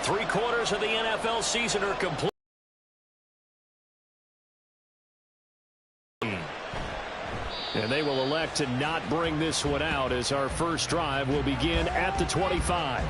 Three-quarters of the NFL season are complete. And they will elect to not bring this one out as our first drive will begin at the 25.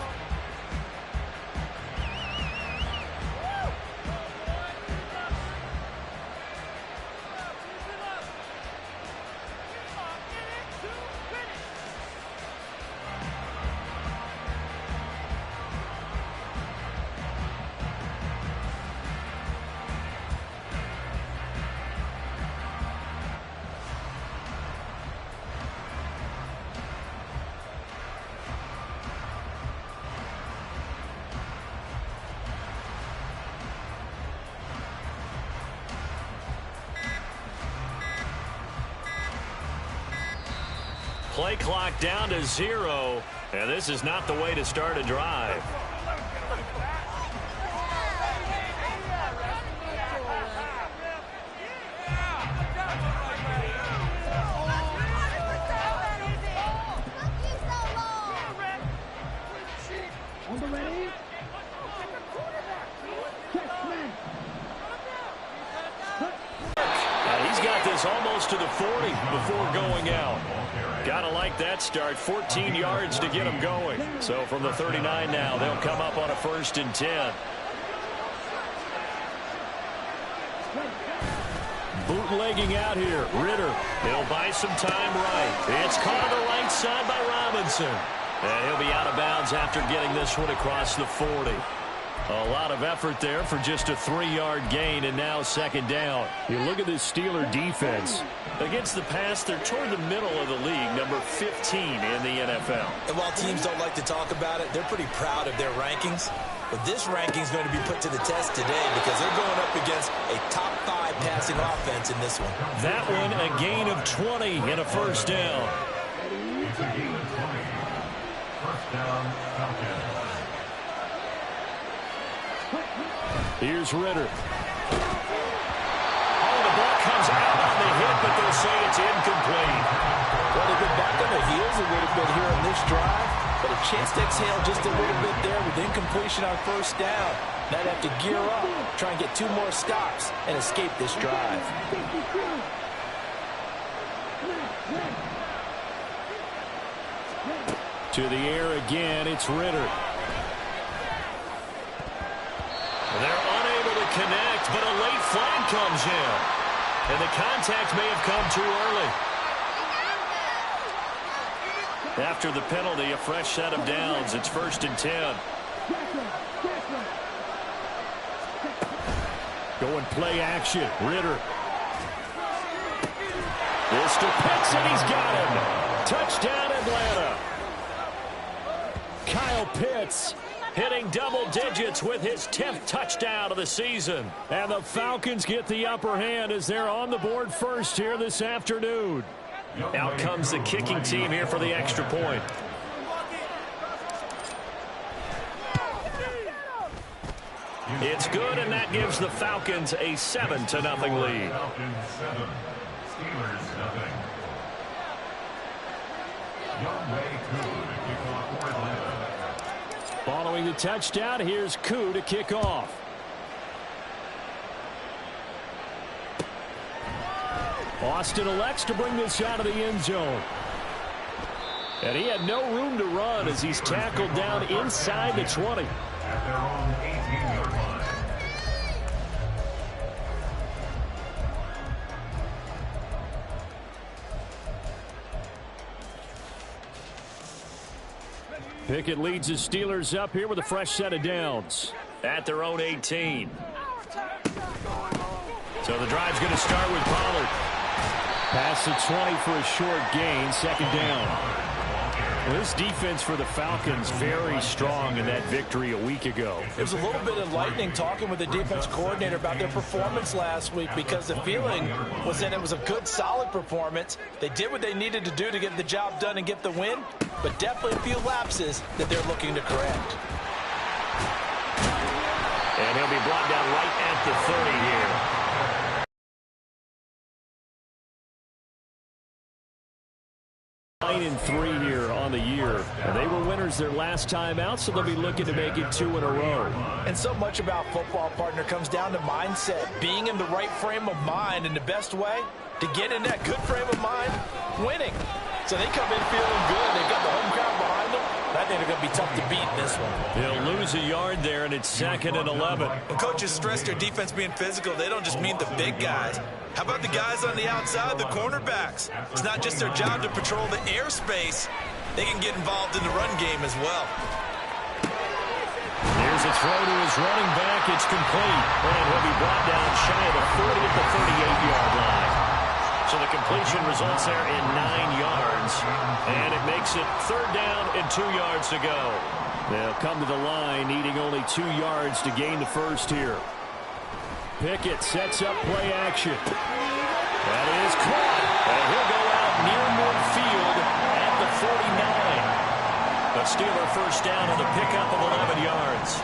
Play clock down to 0, and this is not the way to start a drive. He's got this almost to the 40 before going out. Gotta like that start. 14 yards to get him going. So from the 39 now, they'll come up on a 1st and 10. Bootlegging out here. Ritter. He'll buy some time right. It's caught on the right side by Robinson. And he'll be out of bounds after getting this one across the 40. A lot of effort there for just a 3-yard gain, and now 2nd down. You look at this Steeler defense. Against the pass, they're toward the middle of the league, number 15 in the NFL. And while teams don't like to talk about it, they're pretty proud of their rankings. But this ranking is going to be put to the test today because they're going up against a top 5 passing offense in this one. That one, a gain of 20 and a 1st down. First down, Falcons. Here's Ritter. Oh, the ball comes out on the hit, but they'll say it's incomplete. Well, they've been back on their heels a little bit here on this drive, but a chance to exhale just a little bit there with incompletion on 1st down. Now they have to gear up, try and get 2 more stops, and escape this drive. To the air again, it's Ritter. They're unable to connect, but a late flag comes in. And the contact may have come too early. After the penalty, a fresh set of downs. It's 1st and 10. Going play action. Ritter. This to Pitts, and he's got him. Touchdown, Atlanta. Kyle Pitts hitting double digits with his 10th touchdown of the season. And the Falcons get the upper hand as they're on the board first here this afternoon. Out comes the kicking team here for the extra point. It's good, and that gives the Falcons a 7-0 lead. Falcons 7, Steelers nothing. Youngway Koo to kick off for Atlanta. Following the touchdown, here's Koo to kick off. Austin elects to bring this out of the end zone. And he had no room to run as he's tackled down inside the 20. At their own 18-yard line. Pickett leads the Steelers up here with a fresh set of downs at their own 18. So the drive's going to start with Pollard. Past the 20 for a short gain, 2nd down. Well, this defense for the Falcons very strong in that victory a week ago. It was a little bit enlightening talking with the defense coordinator about their performance last week because the feeling was that it was a good, solid performance. They did what they needed to do to get the job done and get the win, but definitely a few lapses that they're looking to correct. And he'll be brought down right at the 30 here. 9-3 here on the year. And they were winners corners their last time out, so they'll be looking to make it 2 in a row. And so much about football, partner, comes down to mindset. Being in the right frame of mind, and the best way to get in that good frame of mind, winning. So they come in feeling good. They've got the home crowd behind them. I think they're going to be tough to beat in this one. They'll lose a yard there, and it's 2nd and 11. When coaches stress their defense being physical, they don't just mean the big guys. How about the guys on the outside, the cornerbacks? It's not just their job to patrol the airspace. They can get involved in the run game as well. Here's a throw to his running back. It's complete. And he'll be brought down shy of the 40 at the 38-yard line. So the completion results there in 9 yards. And it makes it 3rd down and 2 yards to go. They'll come to the line needing only 2 yards to gain the first here. Pickett sets up play action. That is caught. And he'll go out near midfield at the 49. But Steeler first down on the pickup of 11 yards.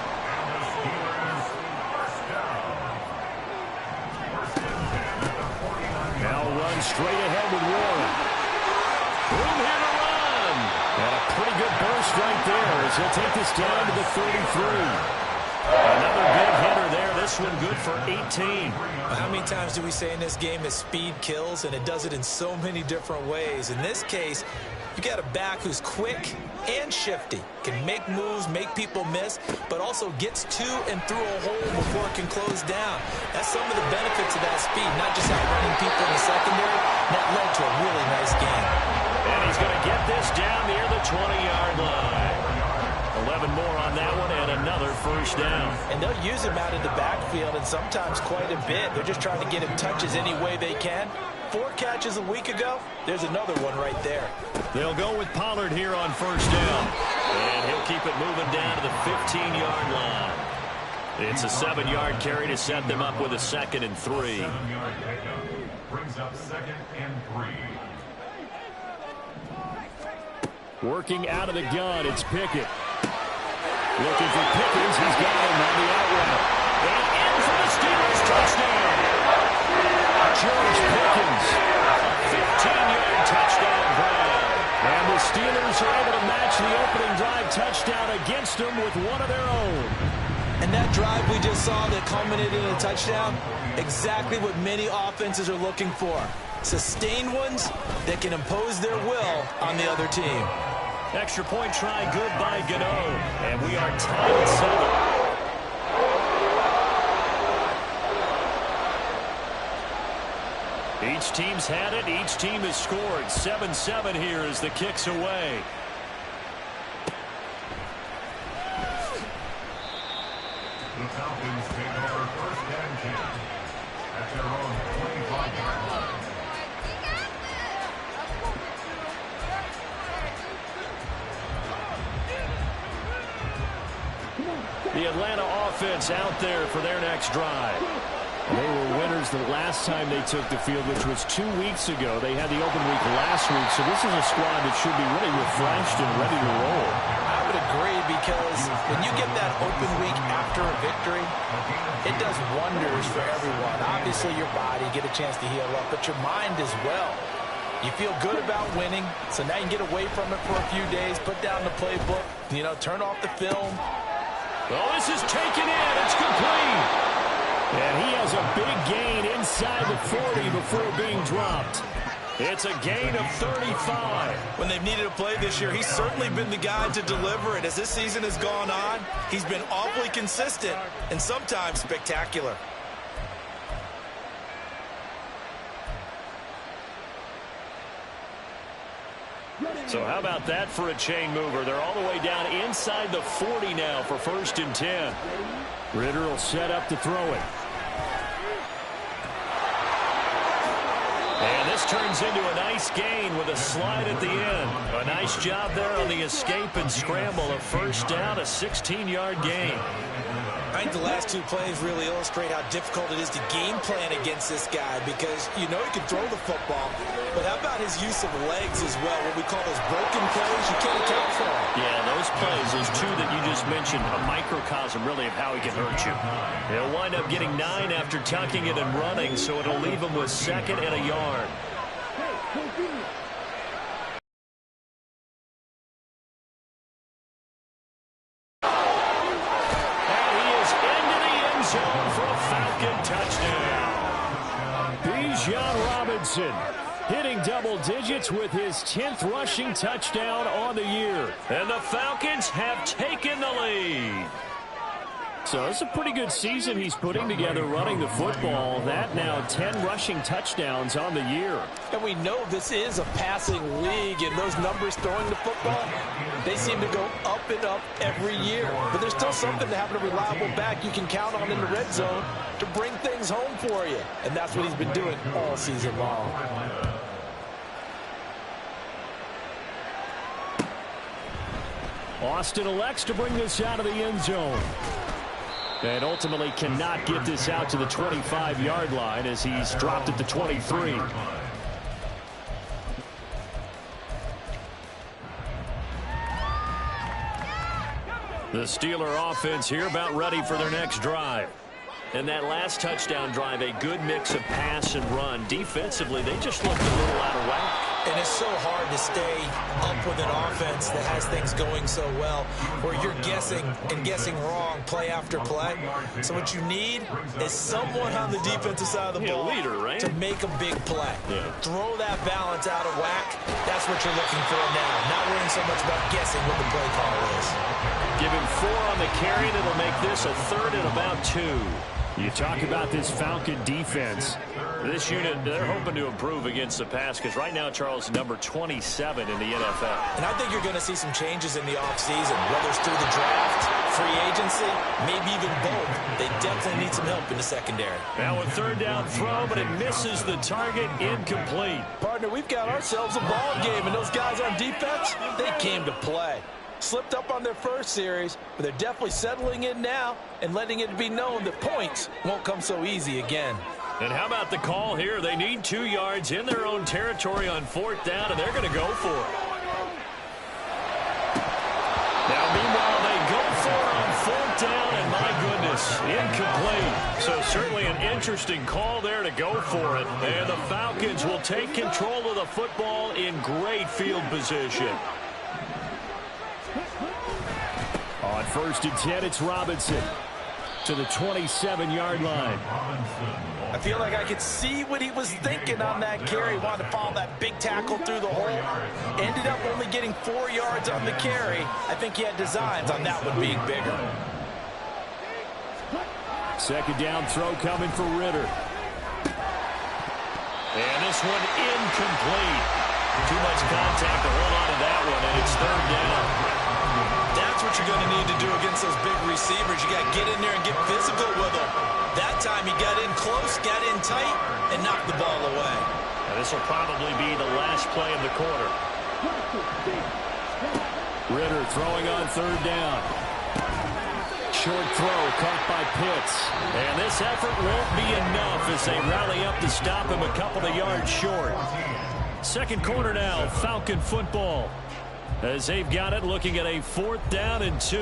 Now run straight ahead with Warren. Room here to run. And a pretty good burst right there as he'll take this down to the 33. Another big hitter there. This one good for 18. How many times do we say in this game that speed kills, and it does it in so many different ways? In this case, you got a back who's quick and shifty, can make moves, make people miss, but also gets to and through a hole before it can close down. That's some of the benefits of that speed, not just outrunning people in the secondary. That led to a really nice game. And he's going to get this down near the 20-yard line. 11 more on that one and another first down. And they'll use him out in the backfield, and sometimes quite a bit. They're just trying to get him touches any way they can. 4 catches a week ago. There's another one right there. They'll go with Pollard here on first down. And he'll keep it moving down to the 15-yard line. It's a 7-yard carry to set them up with a 2nd and 3. 7-yard pickup brings up 2nd and 3. Working out of the gun, it's Pickett. Looking for Pickens. He's got him on the out route. And in for the Steelers touchdown. George Pickens. 15-yard touchdown grab. And the Steelers are able to match the opening drive touchdown against them with one of their own. And that drive we just saw that culminated in a touchdown, exactly what many offenses are looking for. Sustained ones that can impose their will on the other team. Extra point try good by Gano. And we are tied at 7. Each team's had it. Each team has scored. 7-7 here as the kick's away. The Falcons take over 1st and 10 at their own 25-yard line. The Atlanta offense out there for their next drive. They were winners the last time they took the field, which was 2 weeks ago. They had the open week last week, so this is a squad that should be really refreshed and ready to roll. I would agree, because when you get that open week after a victory, it does wonders for everyone. Obviously, your body, get a chance to heal up, but your mind as well. You feel good about winning, so now you can get away from it for a few days, put down the playbook, turn off the film. Oh, this is taken in. It's complete. And he has a big gain inside the 40 before being dropped. It's a gain of 35. When they've needed a play this year, he's certainly been the guy to deliver it. As this season has gone on, he's been awfully consistent and sometimes spectacular. So how about that for a chain mover? They're all the way down inside the 40 now for 1st and 10. Ritter will set up to throw it. And this turns into a nice gain with a slide at the end. A nice job there on the escape and scramble. A first down, a 16-yard gain. I think the last 2 plays really illustrate how difficult it is to game plan against this guy, because he can throw the football, but how about his use of legs as well? What we call those broken plays, you can't account for them. Yeah, those plays, those 2 that you just mentioned, a microcosm really of how he can hurt you. He'll wind up getting 9 after tucking it and running, so it'll leave him with 2nd and a yard. zone for a Falcon touchdown. Bijan Robinson hitting double digits with his 10th rushing touchdown on the year. And the Falcons have taken the lead. So it's a pretty good season he's putting together running the football. That now 10 rushing touchdowns on the year. And we know this is a passing league, and those numbers throwing the football, they seem to go up and up every year. But there's still something to having a reliable back you can count on in the red zone to bring things home for you. And that's what he's been doing all season long. Austin elects to bring this out of the end zone. And ultimately cannot get this out to the 25-yard line as he's dropped at the 23. The Steeler offense here about ready for their next drive. And that last touchdown drive, a good mix of pass and run. Defensively, they just looked a little out of whack. And it's so hard to stay up with an offense that has things going so well, where you're guessing and guessing wrong play after play. So what you need is someone on the defensive side of the ball leader, right? to make a big play. Yeah. Throw that balance out of whack. That's what you're looking for now. Not worrying so much about guessing what the play call is. Give him 4 on the carry, and it'll make this a 3rd and about 2. You talk about this Falcon defense. This unit, they're hoping to improve against the pass because right now, Charles, number 27 in the NFL. And I think you're going to see some changes in the offseason, whether it's through the draft, free agency, maybe even both. They definitely need some help in the secondary. Now a 3rd down throw, but it misses the target, incomplete. Partner, we've got ourselves a ball game, and those guys on defense, they came to play. Slipped up on their first series, but they're definitely settling in now and letting it be known that points won't come so easy again. And how about the call here? They need 2 yards in their own territory on 4th down, and they're going to go for it. Now, meanwhile, they go for it on 4th down, and my goodness, incomplete. So certainly an interesting call there to go for it. And the Falcons will take control of the football in great field position. On 1st and 10, it's Robinson to the 27-yard line. I feel like I could see what he was thinking on that carry. Wanted to follow that big tackle through the hole. Ended up only getting 4 yards on the carry. I think he had designs on that one being bigger. 2nd down throw coming for Ritter. And this one incomplete. Too much contact to hold on to that one, and it's 3rd down. That's what you're going to need to do against those big receivers. You got to get in there and get physical with them. That time he got in close, got in tight, and knocked the ball away. And this will probably be the last play of the quarter. Ritter throwing on 3rd down. Short throw caught by Pitts. And this effort won't be enough as they rally up to stop him a couple of yards short. 2nd quarter now, Falcon football. As they've got it, looking at a 4th down and 2.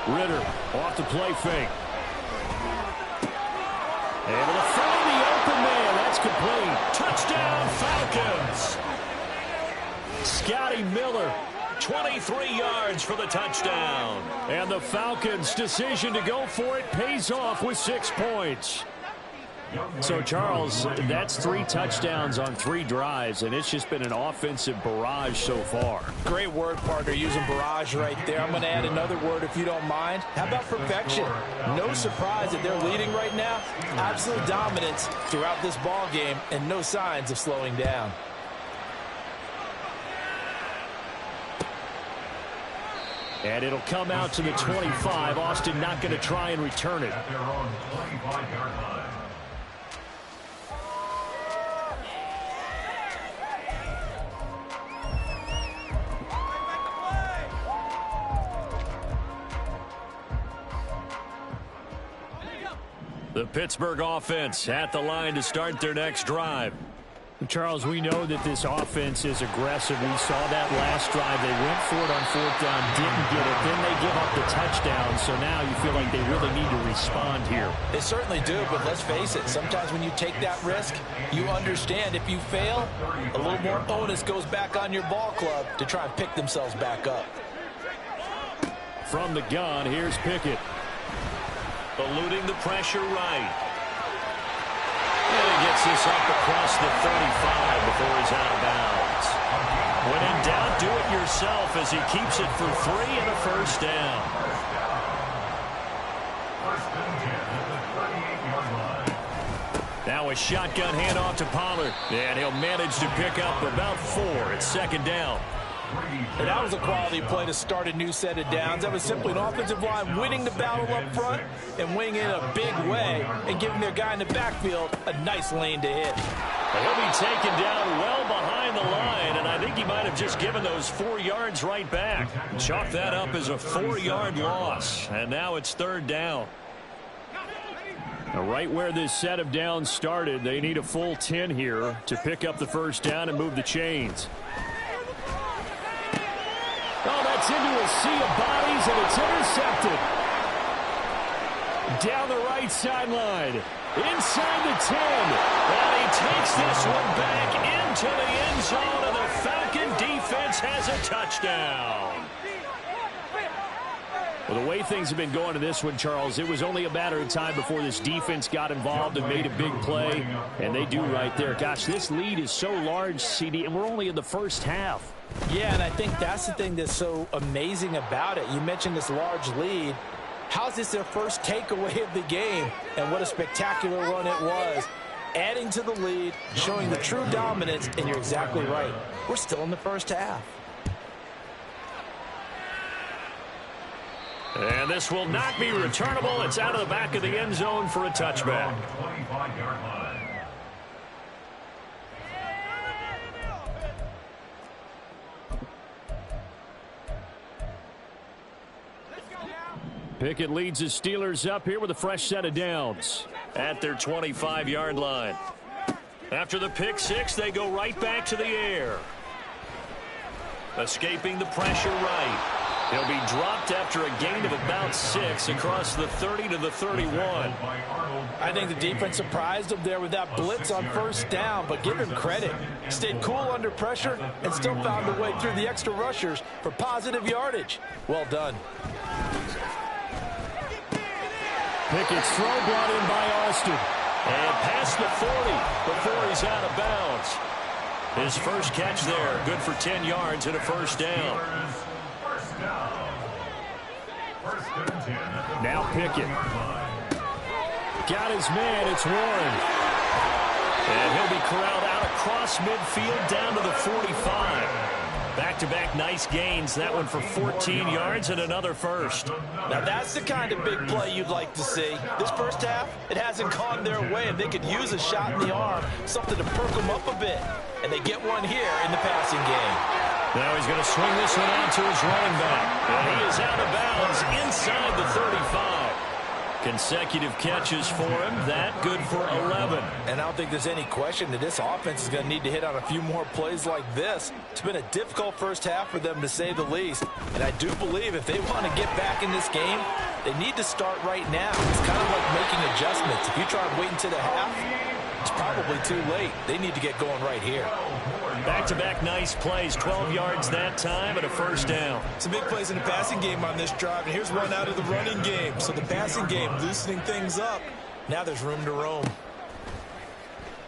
Ritter off the play fake. Able to find the open man. That's complete. Touchdown, Falcons. Scotty Miller, 23 yards for the touchdown. And the Falcons' decision to go for it pays off with 6 points. So, Charles, that's 3 touchdowns on 3 drives, and it's just been an offensive barrage so far. Great word, partner, using barrage right there. I'm going to add another word if you don't mind. How about perfection? No surprise that they're leading right now. Absolute dominance throughout this ball game and no signs of slowing down. And it'll come out to the 25. Austin not going to try and return it. At their own 25-yard line. The Pittsburgh offense at the line to start their next drive. Charles, we know that this offense is aggressive. We saw that last drive. They went for it on 4th down, didn't get it. Then they give up the touchdown. So now you feel like they really need to respond here. They certainly do, but let's face it. Sometimes when you take that risk, you understand if you fail, a little more onus goes back on your ball club to try and pick themselves back up. From the gun, here's Pickett. Eluding the pressure right. And he gets this up across the 35 before he's out of bounds. When in doubt, do it yourself as he keeps it for 3 and a first down. Now a shotgun handoff to Pollard. And he'll manage to pick up about 4 at 2nd down. And that was a quality play to start a new set of downs. That was simply an offensive line winning the battle up front and winning in a big way and giving their guy in the backfield a nice lane to hit. He'll be taken down well behind the line, and I think he might have just given those 4 yards right back. Chalk that up as a 4-yard loss, and now it's 3rd down. Now, right where this set of downs started, they need a full 10 here to pick up the first down and move the chains. Oh, that's into a sea of bodies, and it's intercepted. Down the right sideline. Inside the 10. And he takes this one back into the end zone, and the Falcon defense has a touchdown. Well, the way things have been going to this one, Charles, it was only a matter of time before this defense got involved and made a big play, and they do right there. Gosh, this lead is so large, CD, and we're only in the first half. Yeah, and I think that's the thing that's so amazing about it. You mentioned this large lead. How's this their first takeaway of the game? And what a spectacular run it was. Adding to the lead, showing the true dominance, and you're exactly right. We're still in the first half. And this will not be returnable. It's out of the back of the end zone for a touchback. Pickett leads his Steelers up here with a fresh set of downs at their 25-yard line. After the pick six, they go right back to the air. Escaping the pressure right. He'll be dropped after a gain of about 6 across the 30 to the 31. I think the defense surprised him there with that blitz on first down, but give him credit. Stayed cool under pressure and still found a way through the extra rushers for positive yardage. Well done. Pickett's throw brought in by Austin. And past the 40 before he's out of bounds. His first catch there, good for 10 yards and a first down. Now Pickett. Got his man, it's Warren. And he'll be corralled out across midfield down to the 45. Back-to-back nice gains. That one for 14 yards and another first. Now that's the kind of big play you'd like to see. This first half, it hasn't gone their way, and they could use a shot in the arm, something to perk them up a bit. And they get one here in the passing game. Now he's going to swing this one out to his running back. And he is out of bounds inside the 35. Consecutive catches for him. That good for 11. And I don't think there's any question that this offense is going to need to hit on a few more plays like this. It's been a difficult first half for them, to say the least. And I do believe if they want to get back in this game, they need to start right now. It's kind of like making adjustments. If you try and wait until the half, it's probably too late. They need to get going right here. Back-to-back nice plays, 12 yards that time and a first down. Some big plays in the passing game on this drive, and here's one out of the running game. So the passing game loosening things up. Now there's room to roam.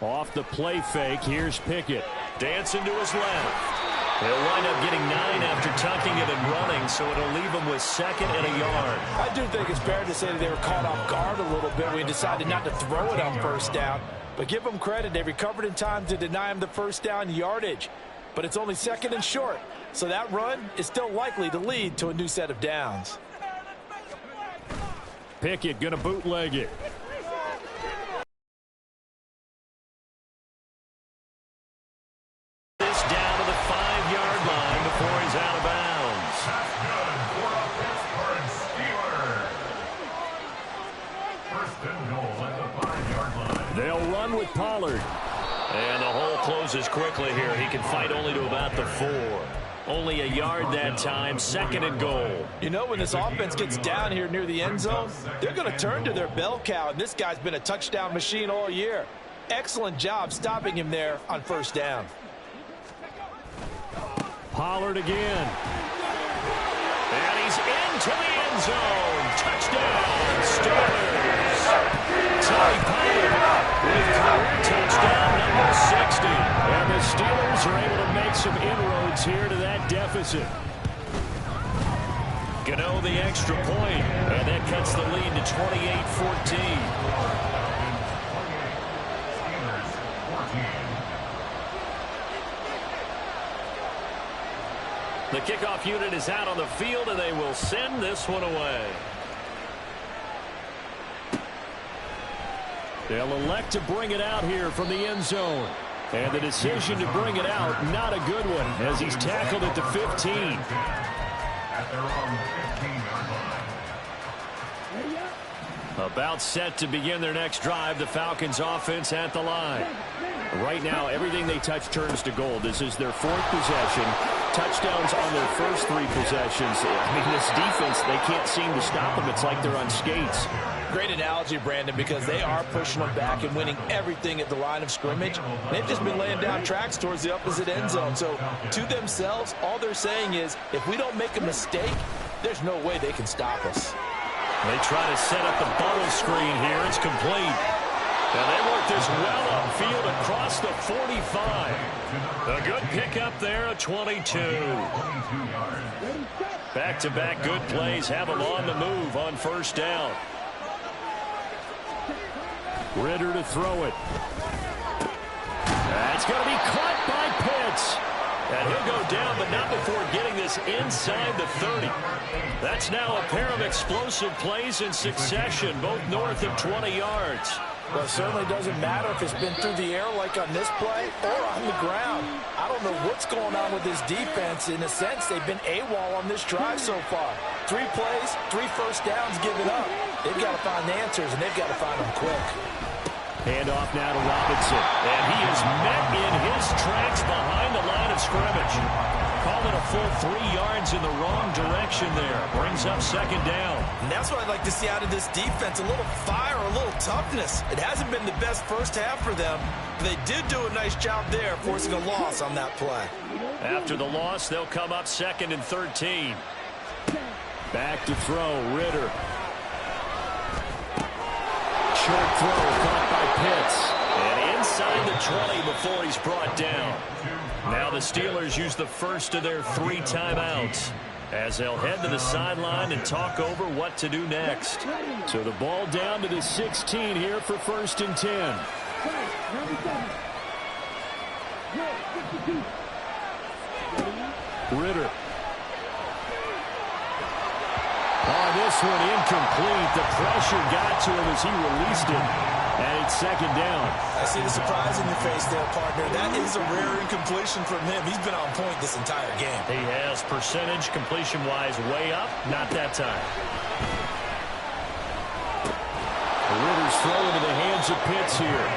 Off the play fake, here's Pickett. Dancing to his left. He'll wind up getting 9 after tucking it and running, so it'll leave him with 2nd and a yard. I do think it's fair to say that they were caught off guard a little bit when he decided not to throw it on first down. But give them credit, they recovered in time to deny him the first down yardage. But it's only 2nd and short, so that run is still likely to lead to a new set of downs. Pickett going to bootleg it. This down to the 5-yard line before he's out of bounds. First and goal at the 5-yard line. They'll run with Pollard. And the hole closes quickly here. He can fight only to about the 4. Only a yard that time, 2nd and goal. You know, when this offense gets down here near the end zone, they're going to turn to their bell cow, and this guy's been a touchdown machine all year. Excellent job stopping him there on 1st down. Pollard again. And he's into the end zone. Touchdown, Steelers. Tony Pollard with career touchdown number 60. And the Steelers are able to make some inroads here to that deficit. Gano the extra point, and that cuts the lead to 28-14. The kickoff unit is out on the field, and they will send this one away. They'll elect to bring it out here from the end zone. And the decision to bring it out, not a good one, as he's tackled at the 15. At their own 15-yard line. About set to begin their next drive, the Falcons offense at the line. Right now, everything they touch turns to gold. This is their 4th possession. Touchdowns on their first 3 possessions. I mean, this defense, they can't seem to stop them. It's like they're on skates. Great analogy, Brandon, because they are pushing them back and winning everything at the line of scrimmage. They've just been laying down tracks towards the opposite end zone. So, to themselves, all they're saying is, if we don't make a mistake, there's no way they can stop us. They try to set up the bubble screen here. It's complete. And they work this well upfield across the 45. A good pickup there at 22. Back-to-back good plays have them on the move on 1st down. Ritter to throw it. That's going to be caught by Pitts. And he'll go down, but not before getting this inside the 30. That's now a pair of explosive plays in succession, both north of 20 yards. Well, it certainly doesn't matter if it's been through the air like on this play or on the ground. I don't know what's going on with this defense. In a sense, they've been AWOL on this drive so far. 3 plays, 3 first downs given up. They've got to find the answers, and they've got to find them quick. Handoff now to Robinson. And he is met in his tracks behind the line of scrimmage. Called it a full 3 yards in the wrong direction there. Brings up 2nd down. And that's what I'd like to see out of this defense. A little fire, a little toughness. It hasn't been the best first half for them. But they did do a nice job there, forcing a loss on that play. After the loss, they'll come up 2nd and 13. Back to throw, Ritter. Short throw, caught by Pitts. And inside the 20 before he's brought down. Now the Steelers use the first of their 3 timeouts as they'll head to the sideline and talk over what to do next. So the ball down to the 16 here for 1st and 10. Ritter. On this one, incomplete. The pressure got to him as he released it. And it's 2nd down. I see the surprise in your face there, partner. That is a rare incompletion from him. He's been on point this entire game. He has percentage completion-wise way up. Not that time. Ritter's throw into the hands of Pitts here.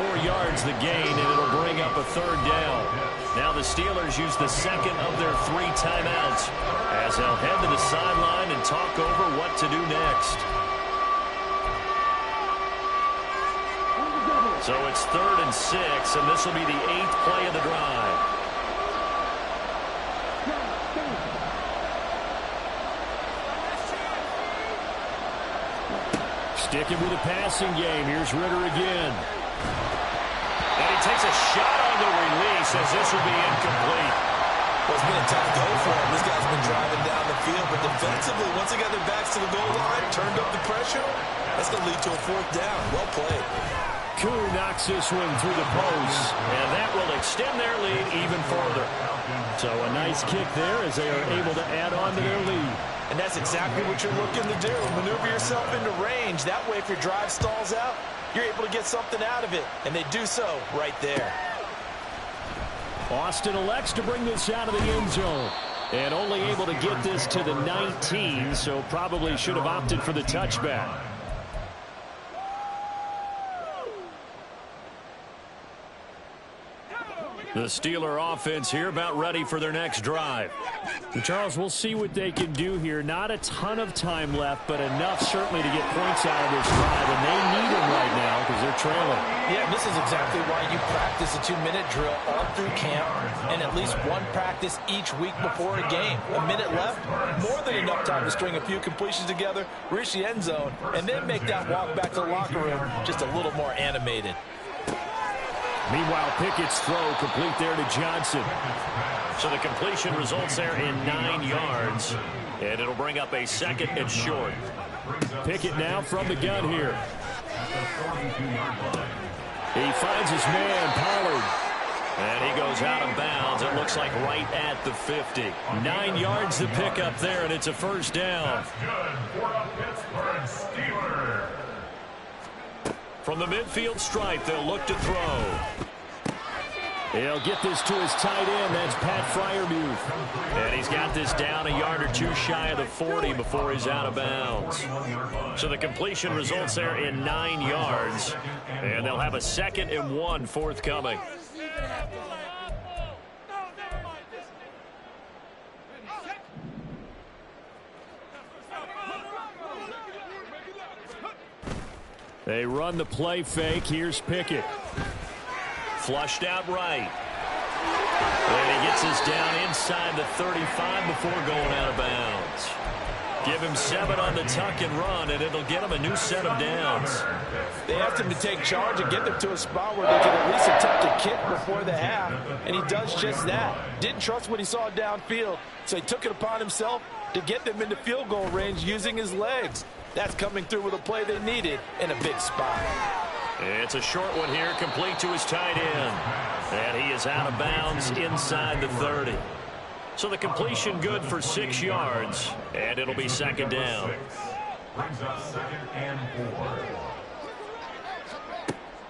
4 yards the gain, and it'll bring up a 3rd down. Now the Steelers use the 2nd of their 3 timeouts as they'll head to the sideline and talk over what to do next. So it's 3rd and 6, and this will be the 8th play of the drive. Sticking with the passing game. Here's Ritter again. And he takes a shot on the release as this will be incomplete. Well, it's been a tough go for him. This guy's been driving down the field, but defensively, once they got their backs to the goal line, turned up the pressure, that's going to lead to a 4th down. Well played. Koo knocks this one through the post, and that will extend their lead even further. So a nice kick there as they are able to add on to their lead. And that's exactly what you're looking to do. Maneuver yourself into range. That way, if your drive stalls out, you're able to get something out of it. And they do so right there. Austin elects to bring this out of the end zone. And only able to get this to the 19, so probably should have opted for the touchback. The Steeler offense here about ready for their next drive. And Charles, we'll see what they can do here. Not a ton of time left, but enough certainly to get points out of this drive, and they need them right now because they're trailing. Yeah, this is exactly why you practice a 2-minute drill all through camp and at least one practice each week before a game. A minute left, more than enough time to string a few completions together, reach the end zone, and then make that walk back to the locker room just a little more animated. Meanwhile, Pickett's throw complete there to Johnson. So the completion results there in 9 yards, and it'll bring up a 2nd and short. Pickett now from the gun here. He finds his man, Pollard. And he goes out of bounds. It looks like right at the 50. 9 yards to pick up there, and it's a first down. From the midfield stripe, they'll look to throw. He'll get this to his tight end. That's Pat Freiermuth. And he's got this down a yard or two shy of the 40 before he's out of bounds. So the completion results there in 9 yards. And they'll have a 2nd and 1 forthcoming. They run the play fake. Here's Pickett. Flushed out right. And he gets this down inside the 35 before going out of bounds. Give him 7 on the tuck and run, and it'll get him a new set of downs. They asked him to take charge and get them to a spot where they can at least attempt a kick before the half, and he does just that. Didn't trust what he saw downfield, so he took it upon himself to get them into field goal range using his legs. That's coming through with a play they needed in a big spot. It's a short one here, complete to his tight end. And he is out of bounds inside the 30. So the completion good for 6 yards, and it'll be 2nd down. Brings up 2nd and 4.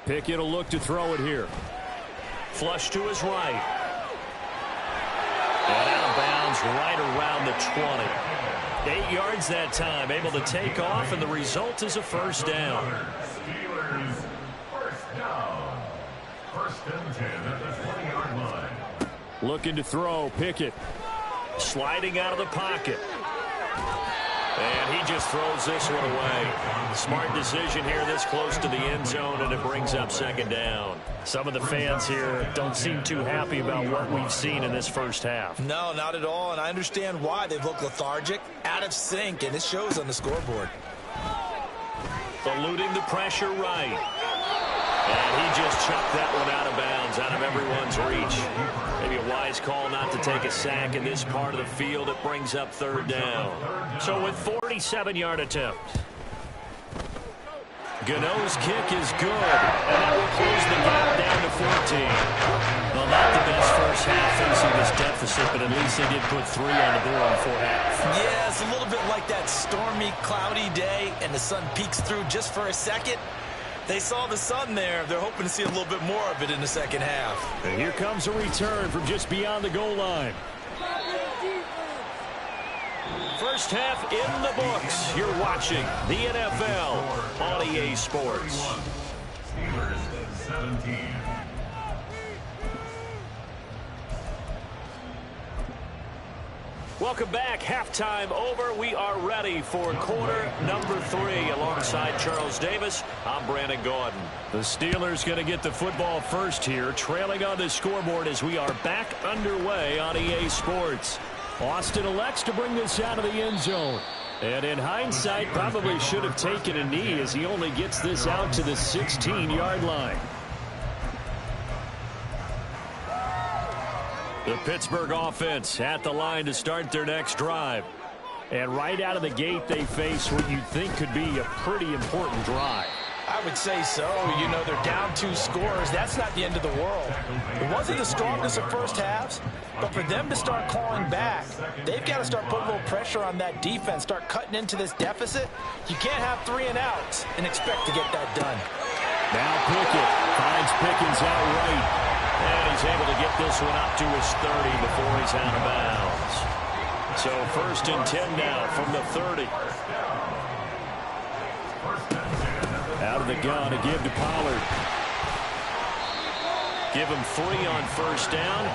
Pickett will look to throw it here. Flush to his right. And out of bounds right around the 20. 8 yards that time, able to take off, and the result is a first down. Steelers first down. 1st and 10 at the 20-yard line. Looking to throw, Pickett. Sliding out of the pocket. And he just throws this one away. Smart decision here this close to the end zone, and it brings up 2nd down. Some of the fans here don't seem too happy about what we've seen in this first half. No, not at all, and I understand why. They've looked lethargic, out of sync, and it shows on the scoreboard. Eluding the pressure right. And he just chucked that one out of bounds, out of everyone's reach. Maybe a wise call not to take a sack in this part of the field. It brings up 3rd down. So with 47-yard attempt. Gano's kick is good, and that will close the gap down to 14. Well, not the best first half facing this deficit, but at least they did put 3 on the board before half. Yeah, it's a little bit like that stormy, cloudy day, and the sun peeks through just for a second. They saw the sun there. They're hoping to see a little bit more of it in the second half. And here comes a return from just beyond the goal line. First half in the books. You're watching the NFL on EA Sports. Steelers 17. Welcome back. Halftime over. We are ready for quarter number 3. Alongside Charles Davis, I'm Brandon Gordon. The Steelers going to get the football first here, trailing on the scoreboard as we are back underway on EA Sports. Austin elects to bring this out of the end zone. And in hindsight, probably should have taken a knee as he only gets this out to the 16-yard line. The Pittsburgh offense at the line to start their next drive. And right out of the gate, they face what you'd think could be a pretty important drive. I would say so. You know, they're down 2 scores. That's not the end of the world. It wasn't the strongest of first halves, but for them to start clawing back, they've got to start putting a little pressure on that defense, start cutting into this deficit. You can't have 3 and outs and expect to get that done. Now Pickett finds Pickens out right. And he's able to get this one up to his 30 before he's out of bounds. So 1st and 10 now from the 30. Out of the gun to give to Pollard. Give him 3 on first down.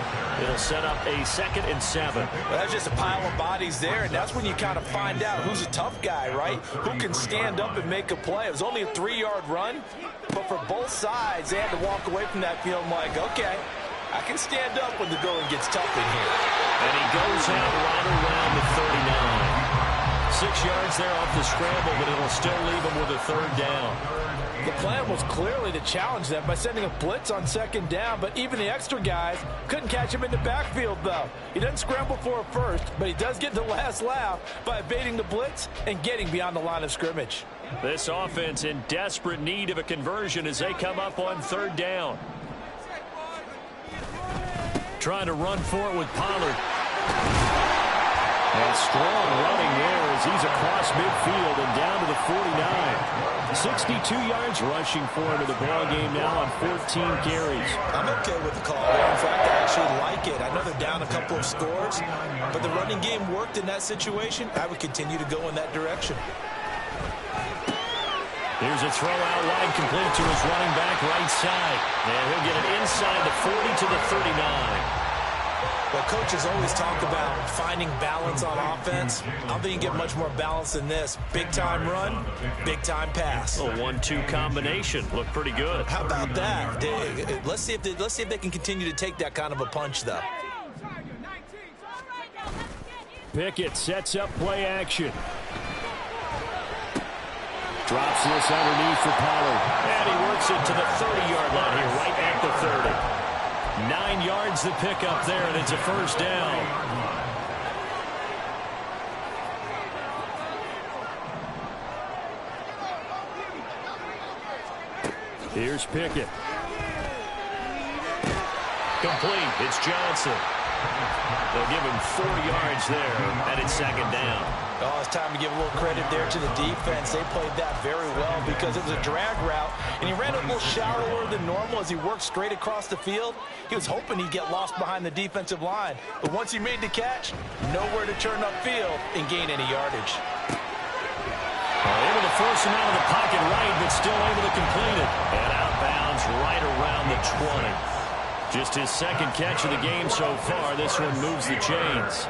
It'll set up a 2nd and 7. Well, that's just a pile of bodies there, and that's when you kind of find out who's a tough guy, right? Who can stand up and make a play. It was only a 3-yard run, but for both sides, they had to walk away from that field like, okay, I can stand up when the going gets tough in here. And he goes out right around the 39. 6 yards there off the scramble, but it'll still leave him with a 3rd down. The plan was clearly to challenge them by sending a blitz on 2nd down, but even the extra guys couldn't catch him in the backfield, though. He doesn't scramble for a first, but he does get the last laugh by evading the blitz and getting beyond the line of scrimmage. This offense in desperate need of a conversion as they come up on 3rd down. Trying to run for it with Pollard. And strong running there as he's across midfield and down to the 49. 62 yards rushing for him in the ball game now on 14 carries. I'm okay with the call. In fact, I actually like it. I know they're down a couple of scores, but the running game worked in that situation. I would continue to go in that direction. Here's a throw out wide, complete to his running back right side. And he'll get it inside the 40 to the 39. Well, coaches always talk about finding balance on offense. I don't think you get much more balance than this. Big-time run, big-time pass. A 1-2 combination. Looked pretty good. How about that? Let's see if they can continue to take that kind of a punch, though. Pickett sets up play action. Drops this underneath for Pollard. And he works it to the 30-yard line here, right at the 30. 9 yards the pickup there, and it's a 1st down. Here's Pickett. Complete. It's Johnson. They'll give him 4 yards there, and it's 2nd down. Oh, it's time to give a little credit there to the defense. They played that very well because it was a drag route, and he ran a little shallower than normal as he worked straight across the field. He was hoping he'd get lost behind the defensive line, but once he made the catch, nowhere to turn upfield and gain any yardage. Able to force him out of the pocket right, but still able to complete it. And outbounds right around the 20. Just his 2nd catch of the game so far. This one moves the chains.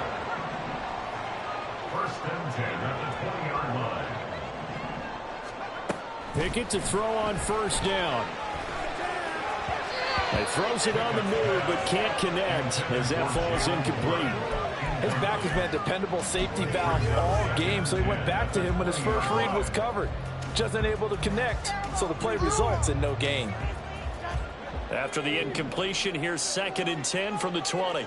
Pickett to throw on 1st down. He throws it on the move, but can't connect as that falls incomplete. His back has been a dependable safety valve all game, so he went back to him when his first read was covered. Just unable to connect, so the play results in no gain. After the incompletion, here's 2nd and 10 from the 20.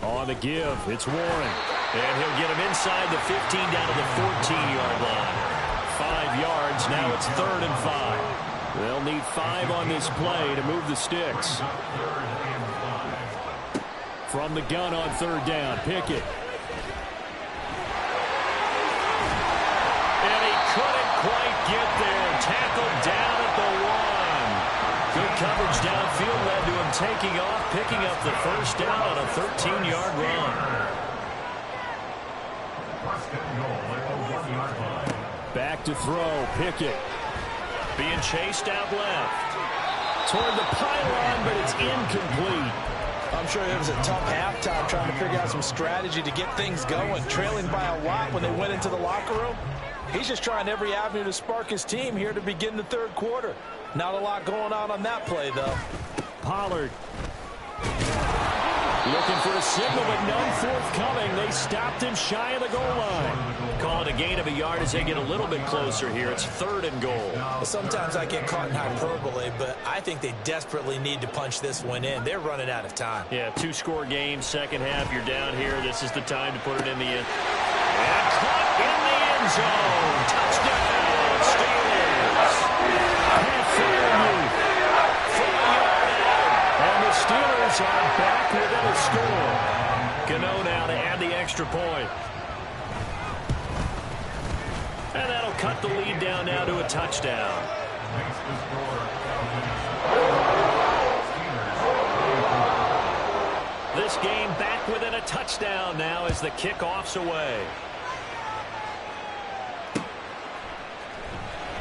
On the give, it's Warren. And he'll get him inside the 15 down to the 14-yard line. 5 yards, now it's 3rd and 5. They'll need 5 on this play to move the sticks. From the gun on 3rd down, Pickett. And he couldn't quite get there. Tackled down at the 1. Good coverage downfield led to him taking off, picking up the 1st down on a 13-yard run. Back to throw, Pickett. Being chased out left. Toward the pylon, but it's incomplete. I'm sure it was a tough halftime trying to figure out some strategy to get things going, trailing by a lot when they went into the locker room. He's just trying every avenue to spark his team here to begin the 3rd quarter. Not a lot going on that play, though. Pollard. Looking for a signal, but none forthcoming. They stopped him shy of the goal line. Call it a gain of a yard as they get a little bit closer here. It's 3rd and goal. Sometimes I get caught in hyperbole, but I think they desperately need to punch this one in. They're running out of time. Yeah, 2-score game, 2nd half. You're down here. This is the time to put it in the end. And caught in the end zone. Touchdown, Steelers. And the Steelers are back within a score. Gano now to add the extra point. And that'll cut the lead down now to a touchdown. This game back within a touchdown now as the kickoff's away.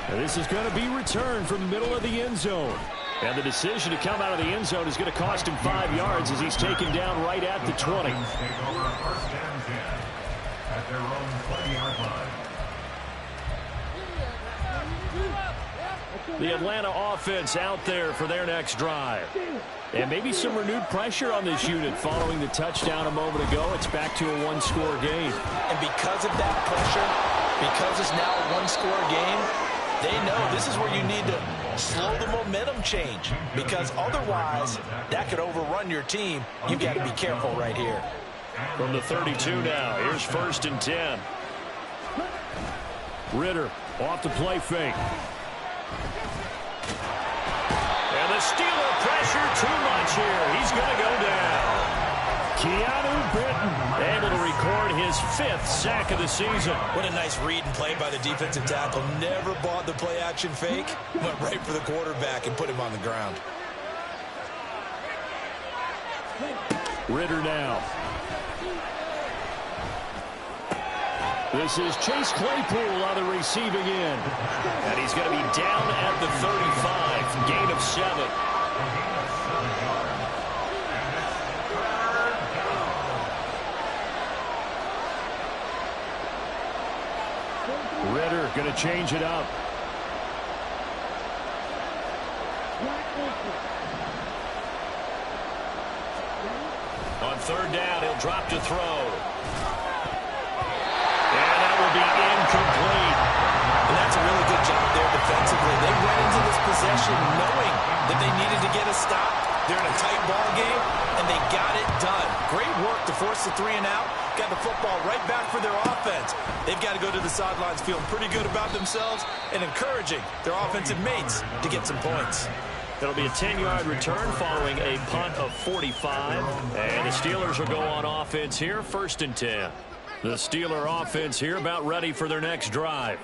And this is going to be returned from the middle of the end zone. And the decision to come out of the end zone is going to cost him 5 yards as he's taken down right at the 20. At their own 20-yard line. The Atlanta offense out there for their next drive. And maybe some renewed pressure on this unit following the touchdown a moment ago. It's back to a one-score game. And because of that pressure, because it's now a one-score game, they know this is where you need to slow the momentum change, because otherwise that could overrun your team. You've got to be careful right here. From the 32 now, here's 1st and 10. Ritter off the play fake. And the Steeler pressure too much here. He's going to go down. Keanu Britton able to record his 5th sack of the season. What a nice read and play by the defensive tackle. Never bought the play-action fake. Went right for the quarterback and put him on the ground. Ritter now. This is Chase Claypool on the receiving end. And he's going to be down at the 35. Gain of 7. Ritter going to change it up. On 3rd down, he'll drop to throw. And that will be incomplete. And that's a really good job there defensively. They went into this possession knowing that they needed to get a stop. They're in a tight ball game, and they got it done. Great work to force the 3 and out. Got the football right back for their offense. They've got to go to the sidelines feeling pretty good about themselves and encouraging their offensive mates to get some points. It'll be a 10-yard return following a punt of 45. And the Steelers will go on offense here, 1st and 10. The Steeler offense here about ready for their next drive.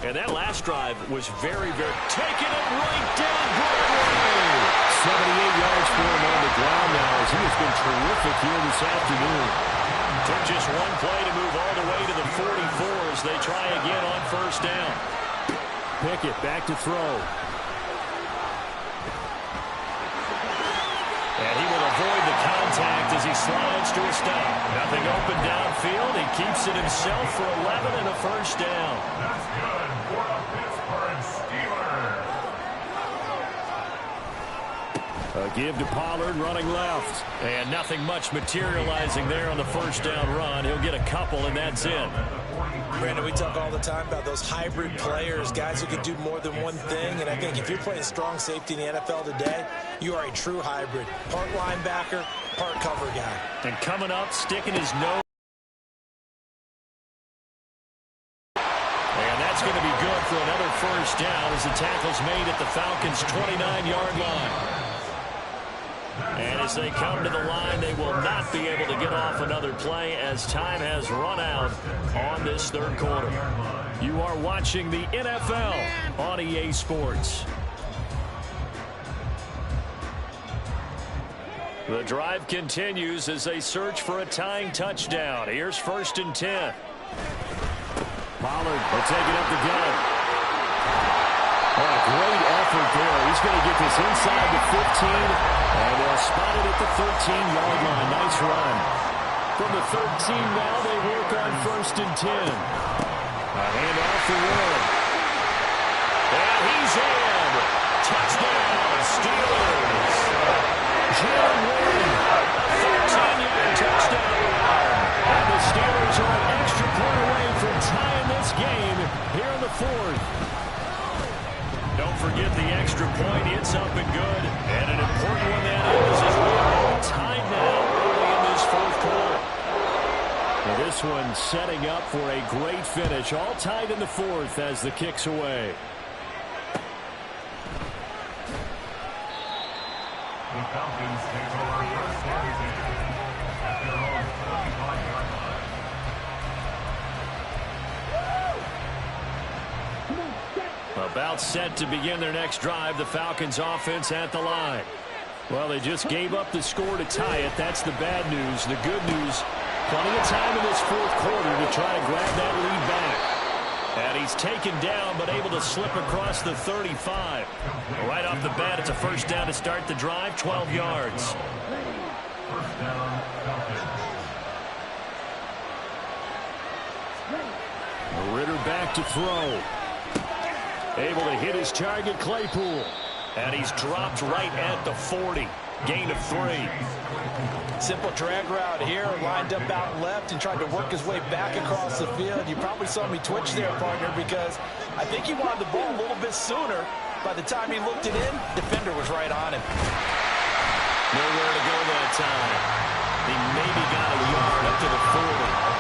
And that last drive was very, taking it right down Broadway. 78 yards for him on the ground now as he has been terrific here this afternoon. Took just one play to move all the way to the 44 as they try again on 1st down. Pickett back to throw. And he will avoid the contact as he slides to a stop. Nothing open downfield. He keeps it himself for 11 and a 1st down. That's good for the Pittsburgh Steelers. A give to Pollard running left. And nothing much materializing there on the 1st down run. He'll get a couple, and that's it. Brandon, we talk all the time about those hybrid players, guys who can do more than one thing. And I think if you're playing strong safety in the NFL today, you are a true hybrid. Part linebacker, part cover guy. And coming up, sticking his nose. And that's going to be good for another 1st down as the tackle's made at the Falcons' 29-yard line. And as they come to the line, they will not be able to get off another play as time has run out on this 3rd quarter. You are watching the NFL on EA Sports. The drive continues as they search for a tying touchdown. Here's 1st and 10. Pollard will take it up the gut. Oh, a great effort there. He's going to get this inside the 15, and they'll spot it at the 13-yard line. Nice run. From the 13 now, they work on 1st and 10. A handoff for Warren. And he's in. Touchdown, Steelers. Jalen Warren, 13-yard touchdown run. And the Steelers are an extra point away from tying this game here in the 4th. Don't forget the extra point. It's up and good. And an important one that is as we are all tied now early in this 4th quarter. Now this one setting up for a great finish. All tied in the 4th as the kick's away. The Falcons take over 1st and 10 at their own 45-yard line. About set to begin their next drive, the Falcons offense at the line. Well, they just gave up the score to tie it. That's the bad news. The good news, plenty of time in this 4th quarter to try to grab that lead back. And he's taken down, but able to slip across the 35. Right off the bat, it's a first down to start the drive, 12 yards. First down, Falcons. Ritter back to throw. Able to hit his target, Claypool. And he's dropped right at the 40. Gain of 3. Simple drag route here, lined up out left and tried to work his way back across the field. You probably saw me twitch there, partner, because I think he wanted the ball a little bit sooner. By the time he looked it in, defender was right on him. Nowhere to go that time. He maybe got a yard up to the 40.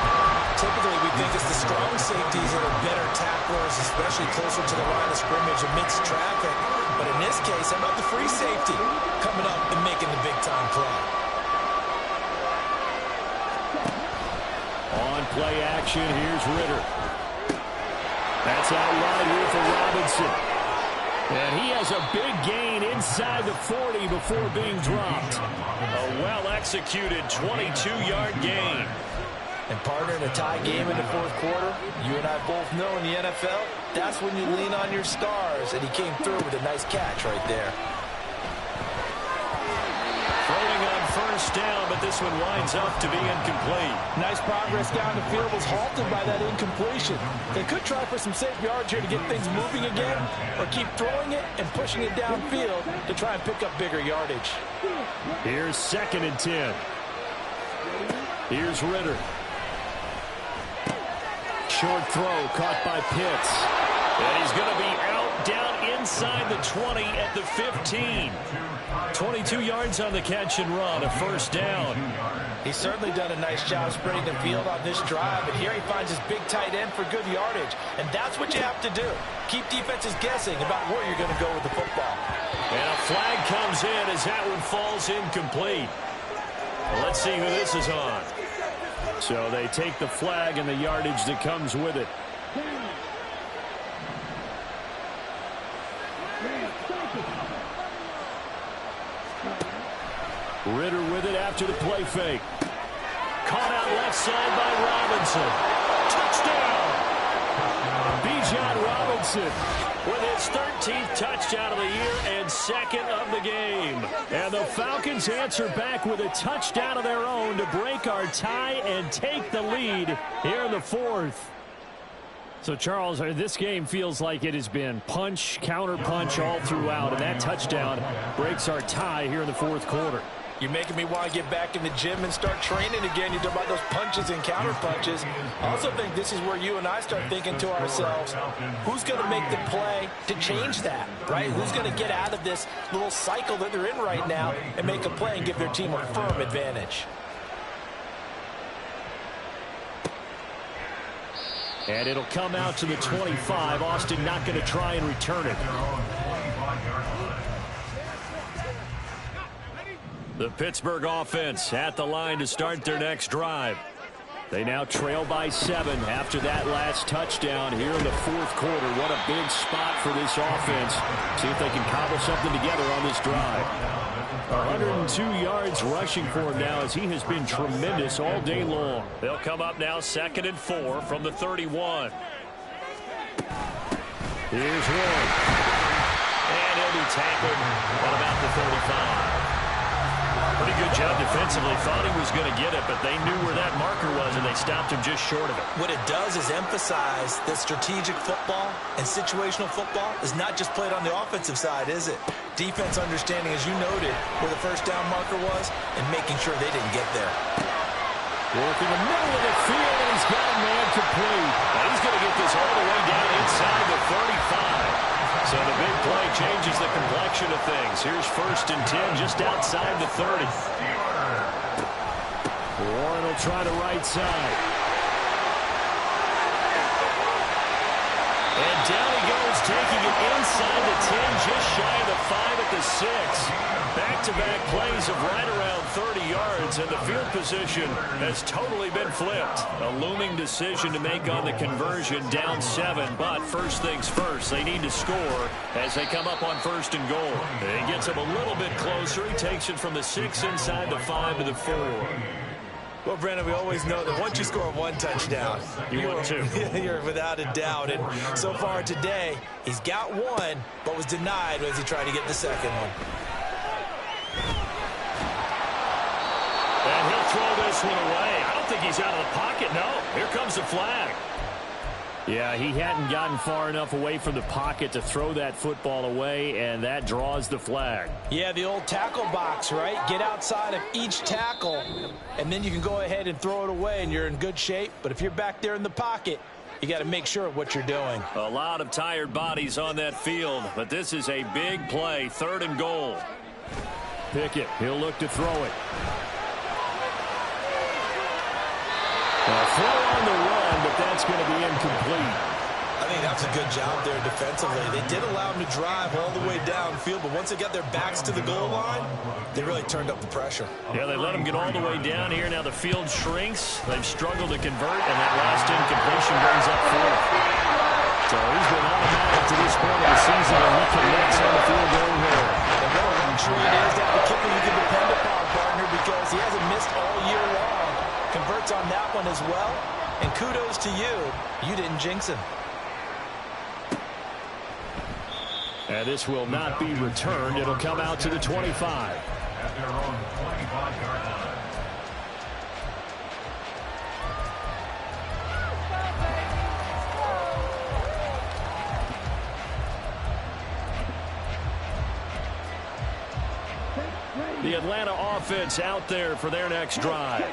Typically, we think it's the strong safeties that are better tacklers, especially closer to the line of scrimmage amidst traffic. But in this case, how about the free safety coming up and making the big-time play? On play action, here's Ritter. That's out wide here for Robinson. And he has a big gain inside the 40 before being dropped. A well-executed 22-yard gain. And partner, in a tie game in the fourth quarter, you and I both know in the NFL, that's when you lean on your stars. And he came through with a nice catch right there. Throwing on first down, but this one winds up to be incomplete. Nice progress down the field, was halted by that incompletion. They could try for some safe yards here to get things moving again, or keep throwing it and pushing it downfield to try and pick up bigger yardage. Here's 2nd and 10. Here's Ritter. Short throw caught by Pitts. And he's going to be out down inside the 20 at the 15. 22 yards on the catch and run, a first down. He's certainly done a nice job spreading the field on this drive, and here he finds his big tight end for good yardage. And that's what you have to do. Keep defenses guessing about where you're going to go with the football. And a flag comes in as that one falls incomplete. Well, let's see who this is on. So they take the flag and the yardage that comes with it. Ritter with it after the play fake. Caught out left side by Robinson. Touchdown! Bijan Robinson with his 13th touchdown of the year and 2nd of the game. And the Falcons answer back with a touchdown of their own to break our tie and take the lead here in the 4th. So, Charles, this game feels like it has been punch, counter punch all throughout, and that touchdown breaks our tie here in the 4th quarter. You're making me want to get back in the gym and start training again. You talk about those punches and counter punches. I also think this is where you and I start thinking to ourselves, who's going to make the play to change that, right? Who's going to get out of this little cycle that they're in right now and make a play and give their team a firm advantage? And it'll come out to the 25. Austin not going to try and return it. The Pittsburgh offense at the line to start their next drive. They now trail by 7 after that last touchdown here in the 4th quarter. What a big spot for this offense. See if they can cobble something together on this drive. 102 yards rushing for him now as he has been tremendous all day long. They'll come up now 2nd and 4 from the 31. Here's one. And he'll be tackled at about the 35. Pretty good job defensively. Thought he was going to get it, but they knew where that marker was, and they stopped him just short of it. What it does is emphasize that strategic football and situational football is not just played on the offensive side, is it? Defense understanding, as you noted, where the first down marker was and making sure they didn't get there. Working the middle of the field, and he's got a man complete. And he's going to get this all the way down inside the 35. So the big play changes the complexion of things. Here's 1st and 10 just outside the 30. Warren will try the right side. And down he goes, taking it inside the 10, just shy of the 5 at the 6. Back-to-back plays of right around 30 yards, and the field position has totally been flipped. A looming decision to make on the conversion, down 7, but first things first, they need to score as they come up on 1st and goal. He gets him a little bit closer. He takes it from the 6 inside the 5 to the 4. Well, Brandon, we always know that once you score one touchdown, you want two. You're without a doubt. And so far today, he's got one, but was denied as he tried to get the second one. And he'll throw this one away. I don't think he's out of the pocket. No, here comes the flag. Yeah, he hadn't gotten far enough away from the pocket to throw that football away, and that draws the flag. Yeah, the old tackle box, right? Get outside of each tackle, and then you can go ahead and throw it away, and you're in good shape. But if you're back there in the pocket, you got to make sure of what you're doing. A lot of tired bodies on that field, but this is a big play, 3rd and goal. Pickett, he'll look to throw it. A throw on the run, but that's going to be incomplete. I think that's a good job there defensively. They did allow him to drive all the way downfield, but once they got their backs to the goal line, they really turned up the pressure. Yeah, they let him get all the way down here. Now the field shrinks. They've struggled to convert, and that last incompletion brings up 4th. So he's been automatic to this point of the season, and he connects on the field goal here. And what a luxury it is to have a kicker you can depend upon, partner, because he hasn't missed all year long. Converts on that one as well, and kudos to you. You didn't jinx him. And this will not be returned. It'll come out to the 25. At their own 25-yard line. The Atlanta offense out there for their next drive.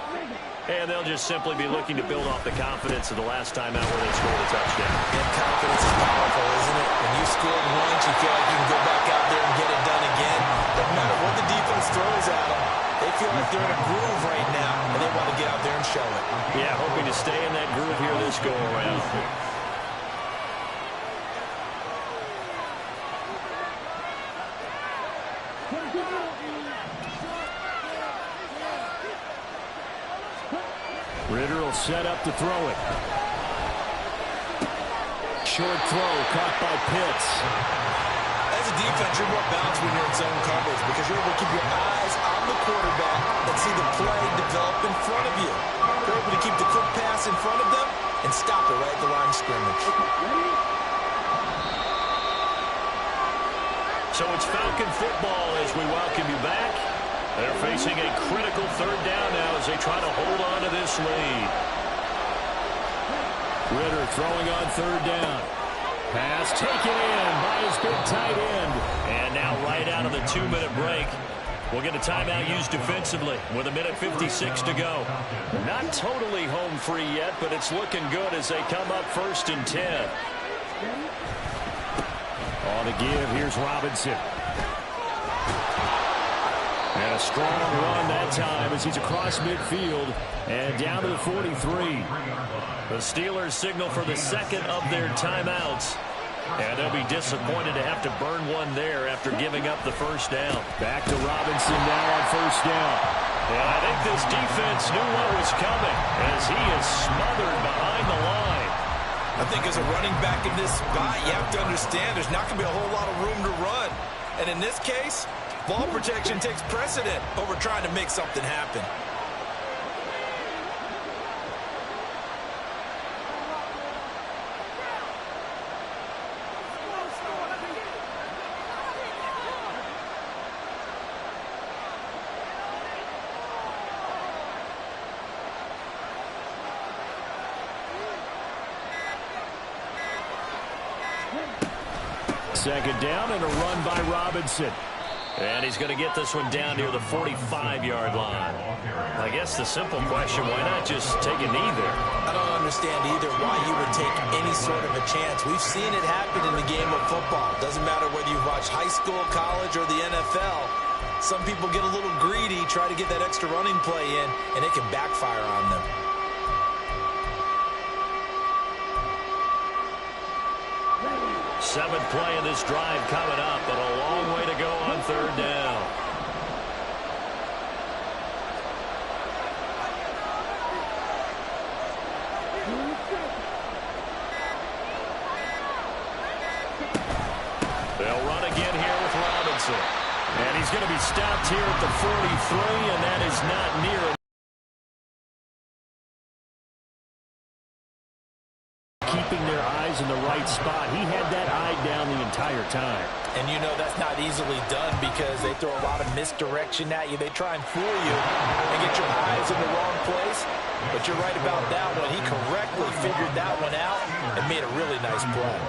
And they'll just simply be looking to build off the confidence of the last time out where they scored a touchdown. And confidence is powerful, isn't it? When you scored once, you feel like you can go back out there and get it done again. Doesn't matter what the defense throws at them. They feel like they're in a groove right now, and they want to get out there and show it. Yeah, hoping to stay in that groove here this go-around. Ritter will set up to throw it. Short throw caught by Pitts. As a defense, you're more balanced when you're in zone coverage because you're able to keep your eyes on the quarterback and see the play develop in front of you. You're able to keep the quick pass in front of them and stop it right at the line of scrimmage. So it's Falcon football as we welcome you back. They're facing a critical 3rd down now as they try to hold on to this lead. Ritter throwing on 3rd down. Pass taken in by his big tight end. And now right out of the 2-minute break, we'll get a timeout used defensively with 1:56 to go. Not totally home free yet, but it's looking good as they come up 1st and 10. On the give, here's Robinson. And a strong run that time as he's across midfield and down to the 43. The Steelers signal for the 2nd of their timeouts. And they'll be disappointed to have to burn one there after giving up the 1st down. Back to Robinson now on 1st down. And I think this defense knew what was coming as he is smothered behind the line. I think as a running back in this spot, you have to understand there's not going to be a whole lot of room to run. And in this case, ball protection takes precedent over trying to make something happen. Second down and a run by Robinson. And he's going to get this one down near the 45-yard line. I guess the simple question, why not just take a knee there? I don't understand either why you would take any sort of a chance. We've seen it happen in the game of football. Doesn't matter whether you've watched high school, college, or the NFL. Some people get a little greedy, try to get that extra running play in, and it can backfire on them. Seventh play of this drive coming up, but a long way to go on 3rd down. They'll run again here with Robinson. And he's going to be stopped here at the 43, and that is not near spot. He had that eye down the entire time. And you know that's not easily done because they throw a lot of misdirection at you. They try and fool you and get your eyes in the wrong place. But you're right about that one. He correctly figured that one out and made a really nice play.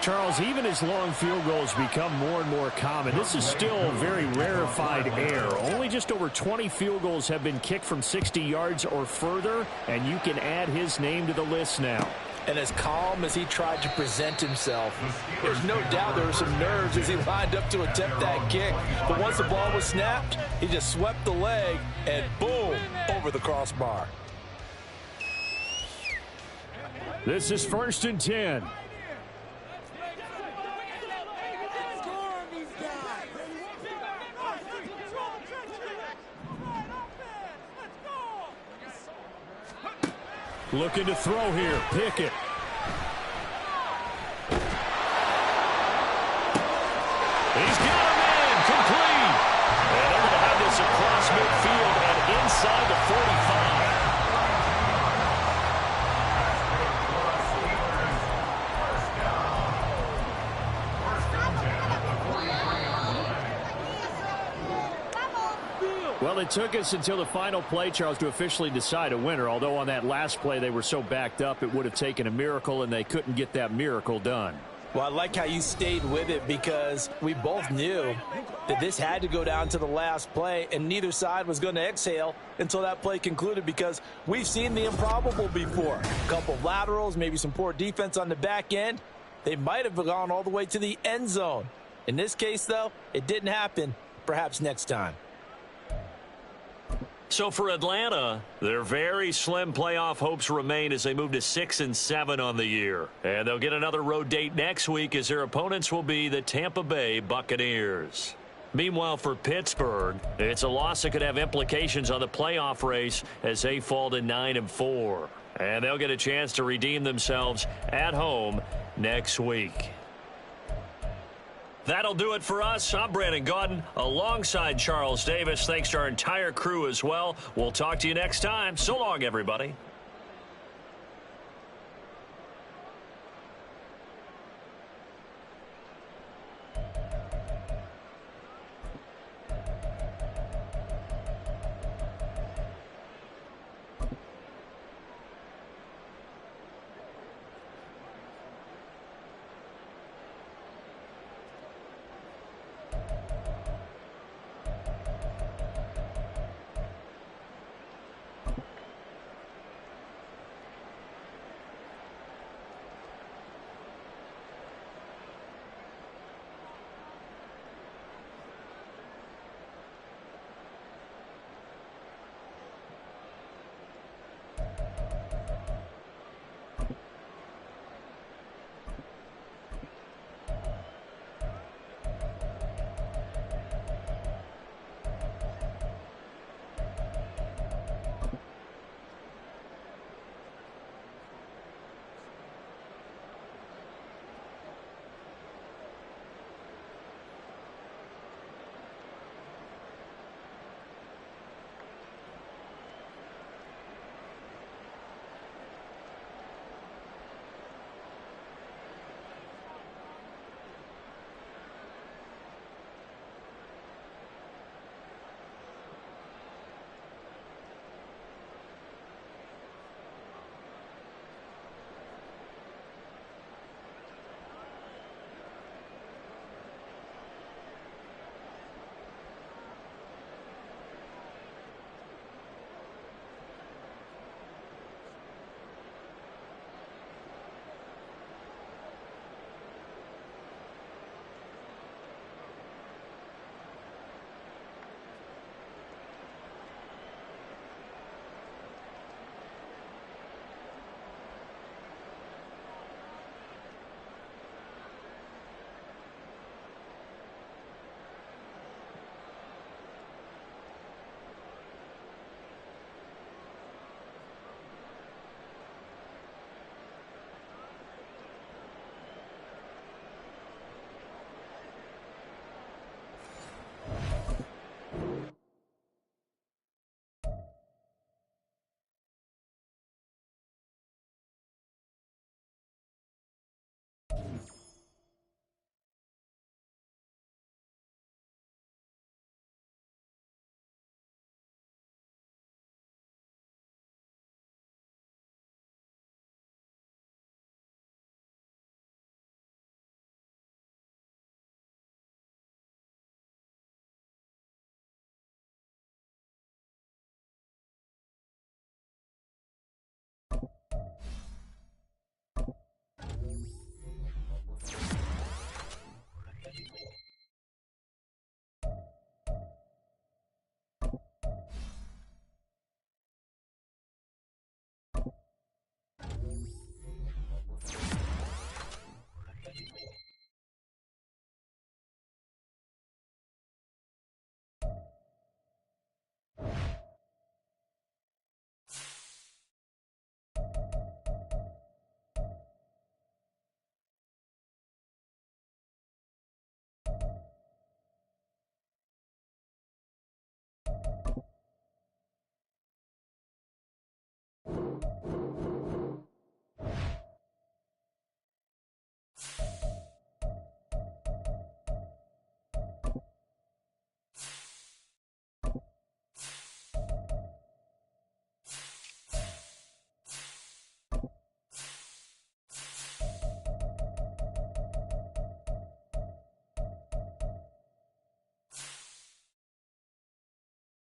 Charles, even as long field goals become more and more common, this is still very rarefied air. Only just over 20 field goals have been kicked from 60 yards or further, and you can add his name to the list now. And as calm as he tried to present himself, there's no doubt there were some nerves as he lined up to attempt that kick. But once the ball was snapped, he just swept the leg and boom, over the crossbar. This is 1st and 10. Looking to throw here. Pickett. He's got him in. Complete. And they're going to have this across midfield and inside the 45. Well, it took us until the final play, Charles, to officially decide a winner, although on that last play they were so backed up it would have taken a miracle, and they couldn't get that miracle done. Well, I like how you stayed with it because we both knew that this had to go down to the last play, and neither side was going to exhale until that play concluded because we've seen the improbable before. A couple of laterals, maybe some poor defense on the back end. They might have gone all the way to the end zone. In this case, though, it didn't happen. Perhaps next time. So for Atlanta, their very slim playoff hopes remain as they move to 6-7 on the year. And they'll get another road date next week as their opponents will be the Tampa Bay Buccaneers. Meanwhile, for Pittsburgh, it's a loss that could have implications on the playoff race as they fall to 9-4. And they'll get a chance to redeem themselves at home next week. That'll do it for us. I'm Brandon Gaudin alongside Charles Davis. Thanks to our entire crew as well. We'll talk to you next time. So long, everybody.